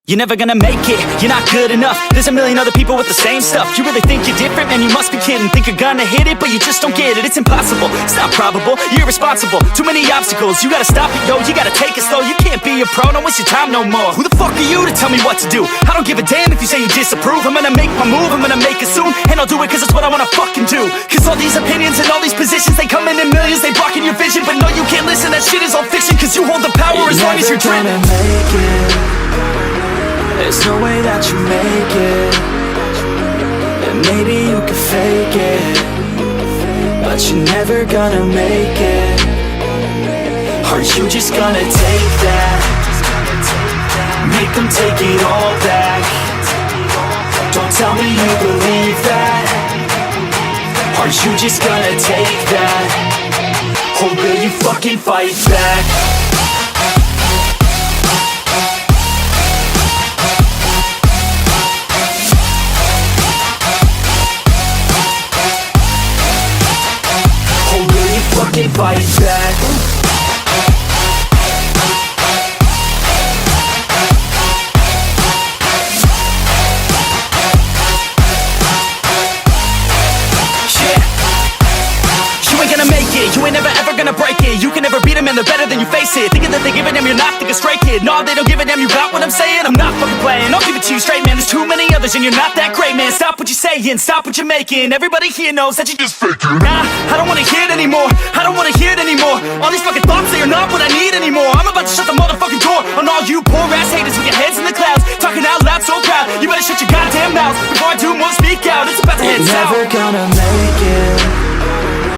You're never gonna make it, you're not good enough. There's a million other people with the same stuff. You really think you're different? Man, you must be kidding. Think you're gonna hit it, but you just don't get it. It's impossible, it's not probable, you're irresponsible. Too many obstacles, you gotta stop it, yo. You gotta take it slow, you can't be a pro. Don't waste your time no more. Who the fuck are you to tell me what to do? I don't give a damn if you say you disapprove. I'm gonna make my move, I'm gonna make it soon. And I'll do it cause it's what I wanna fucking do. Cause all these opinions and all these positions, they come in millions, they blocking your vision. But no, you can't listen, that shit is all fiction. Cause you hold the power as long as you're dreaming. Make it. There's no way that you make it. And maybe you can fake it, but you're never gonna make it. Are you just gonna take that? Make them take it all back. Don't tell me you believe that. Are you just gonna take that? Or will you fucking fight back? Fucking fight back. You ain't gonna make it, you ain't never ever gonna break it. You can never beat them and they're better than you face it. Thinking that they give a damn, you're not thinking straight, kid. No, they don't give a damn, you got what I'm saying? I'm not fucking playing, I'll give it to you straight, man. There's too many others and you're not that great, man. Stop what you're saying, stop what you're making. Everybody here knows that you just faking. Nah, I don't wanna hear it anymore, I don't wanna hear it anymore. All these fucking thoughts, they are not what I need anymore. I'm about to shut the motherfucking door on all you poor ass haters with your heads in the clouds, talking out loud so proud. You better shut your goddamn mouth before I do more, speak out. It's about to head south. You're never gonna make it.